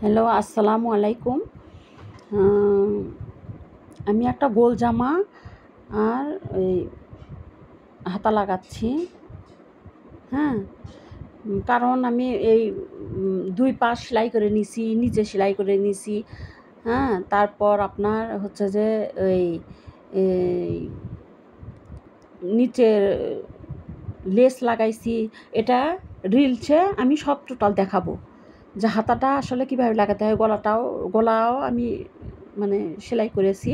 Hello, আসসালামু আলাইকুম। আহ, আমি একটা গোল জামা আর ওই হাতা লাগাচ্ছি। হ্যাঁ, কারণ আমি এই 2 পাশ সেলাই করে নিছি, নিচে সেলাই করে নিছি। হ্যাঁ, তারপর আপনার হচ্ছে যে ওই এই নিচের লেস লাগাইছি। এটা রিলসে আমি সব টোটাল দেখাবো যে হাতাটা আসলে কীভাবে লাগাতে হয়। গলাও আমি মানে সেলাই করেছি।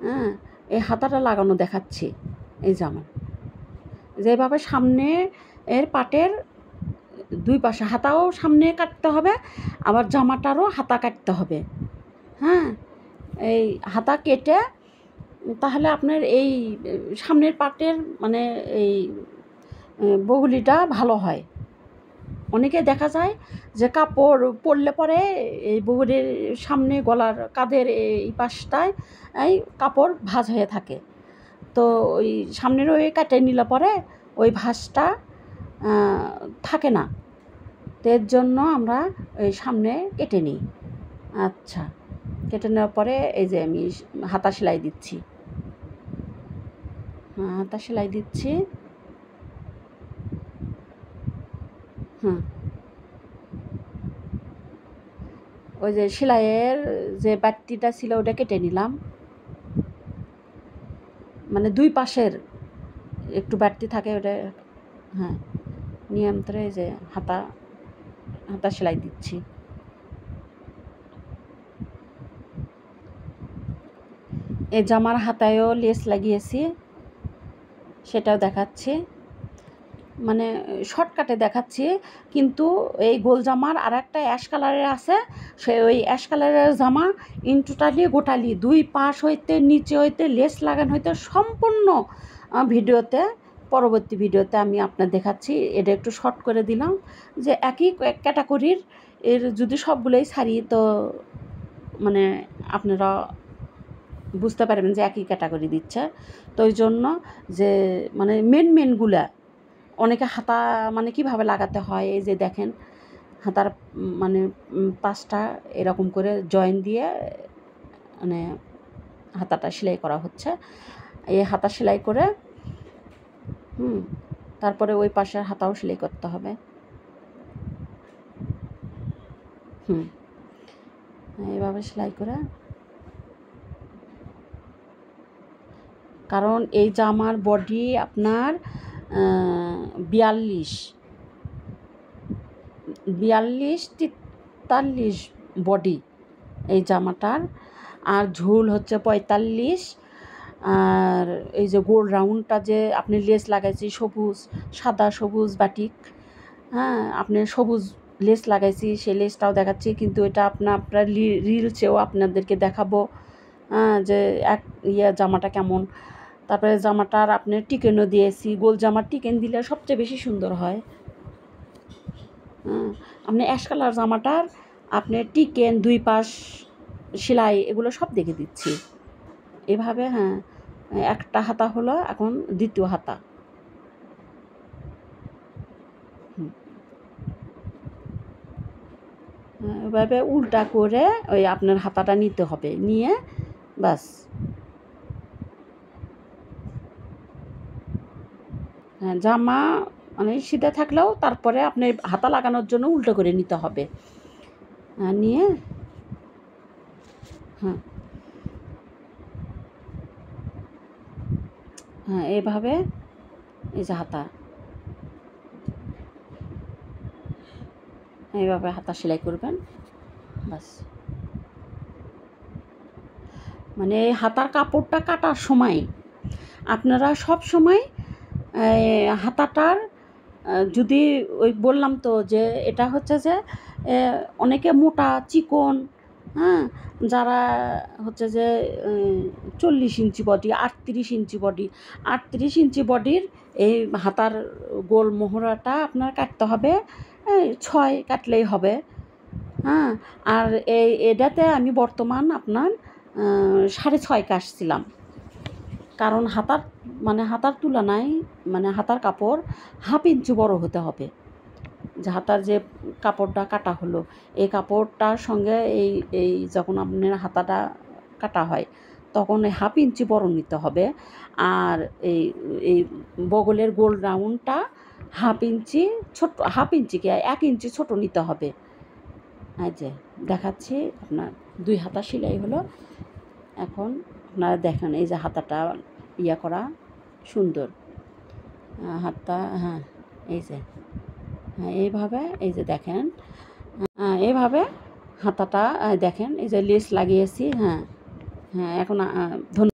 হ্যাঁ, এই হাতাটা লাগানো দেখাচ্ছি। এই যেমন যেভাবে সামনে এর পাটের 2 পাশে হাতাও সামনে কাটতে হবে, আবার জামাটারও হাতা কাটতে হবে। হ্যাঁ, এই হাতা কেটে তাহলে আপনার এই সামনের পাটের মানে এই বগুলিটা ভালো হয়। অনেকে দেখা যায় যে কাপড় পরলে পরে এই বগুলির সামনে গলার কাঁধের এই পাশটায় এই কাপড় ভাঁজ হয়ে থাকে। তো ওই সামনের ওই কেটে নিলে পরে ওই ভাঁজটা থাকে না। তো এর জন্য আমরা ওই সামনে কেটে নিই। আচ্ছা, কেটে নেওয়ার পরে এই যে আমি হাতা সেলাই দিচ্ছি। হাতা সেলাই দিচ্ছি। ওই যে সেলাইয়ের যে বাড়তিটা ছিল ওটা কেটে নিলাম, মানে 2 পাশের একটু বাড়তি থাকে ওটা। হ্যাঁ, নিয়ন্ত্রণে এই যে হাতা সেলাই দিচ্ছি। এই জামার হাতায়ও লেস লাগিয়েছি, সেটাও দেখাচ্ছি। মানে শর্টকাটে দেখাচ্ছি, কিন্তু এই গোল জামার আর একটা অ্যাশ কালারের আছে। ওই অ্যাশ কালারের জামা ইন টোটালি গোটালি 2 পাশ হইতে নিচে হইতে লেস লাগানো হইতে সম্পূর্ণ ভিডিওতে, পরবর্তী ভিডিওতে আমি আপনার দেখাচ্ছি। এটা একটু শর্ট করে দিলাম যে একই ক্যাটাগরির এর যদি সবগুলোই ছাড়ি তো মানে আপনারা বুঝতে পারবেন যে একই ক্যাটাগরি দিচ্ছে। তো ওই জন্য যে মানে মেনগুলা অনেকে হাতা মানে কিভাবে লাগাতে হয়, এই যে দেখেন হাতার মানে পাশটা এরকম করে জয়েন দিয়ে মানে হাতাটা সেলাই করা হচ্ছে। এই হাতা সেলাই করে তারপরে ওই পাশের হাতাও সেলাই করতে হবে। এইভাবে সেলাই করে, কারণ এই জামার বডি আপনার 42-43 বডি এই জামাটার, আর ঝুল হচ্ছে 45। আর এই যে গোল রাউন্ডটা যে আপনি লেস লাগাইছি সাদা সবুজ বাটিক, হ্যাঁ আপনি সবুজ লেস লাগাইছি, সেই লেসটাও দেখাচ্ছি। কিন্তু এটা আপনার রিলসেও আপনাদেরকে দেখাবো যে জামাটা কেমন। তারপরে জামাটার আপনি টিকেনও দিয়েছি, গোল জামার টিকেন দিলে সবচেয়ে বেশি সুন্দর হয়। আপনি অ্যাশ কালার জামাটার আপনি টিকেন 2 পাশ সেলাই এগুলো সব দেখে দিচ্ছি এভাবে। হ্যাঁ, একটা হাতা হলো, এখন দ্বিতীয় হাতা। এভাবে উল্টা করে ওই আপনার হাতাটা নিতে হবে, নিয়ে বাস। হ্যাঁ, জামা মানে সিধে থাকলেও তারপরে আপনার হাতা লাগানোর জন্য উল্টো করে নিতে হবে। নিয়ে এইভাবে এই যে হাতা, এইভাবে হাতা সেলাই করবেন বাস। মানে এই হাতার কাপড়টা কাটার সময় আপনারা সব সময় হাতাটার যদি ওই বললাম তো যে এটা হচ্ছে যে অনেকে মোটা চিকন, যারা হচ্ছে যে 40 ইঞ্চি বডি, 38 ইঞ্চি বডি, 38 ইঞ্চি বডির এই হাতার গোল মোহরাটা আপনার কাটতে হবে 6 কাটলেই হবে। আর এটাতে আমি বর্তমান আপনার 6.5 কাটছিলাম, কারণ হাতার তুলনায় মানে হাতার কাপড় 1/2 ইঞ্চি বড় হতে হবে। যে হাতার যে কাপড়টা কাটা হলো, এই কাপড়টার সঙ্গে এই এই যখন আপনার হাতাটা কাটা হয় তখন 1/2 ইঞ্চি বড় নিতে হবে। আর এই এই বগলের গোল রাউন্ডটা 1/2 ইঞ্চি ছোট, 1/2 ইঞ্চি কি 1 ইঞ্চি ছোট নিতে হবে। এই যে দেখাচ্ছি, আপনার 2 হাতা সেলাই হলো। এখন আপনারা দেখেন এই যে হাতাটা ইয়া করা সুন্দর হাতটা, হ্যাঁ এই যে, হ্যাঁ এইভাবে, এই যে দেখেন এইভাবে হাতাটা দেখেন, এই যে লেস লাগিয়েছি। হ্যাঁ হ্যাঁ, এখন ধন্যবাদ।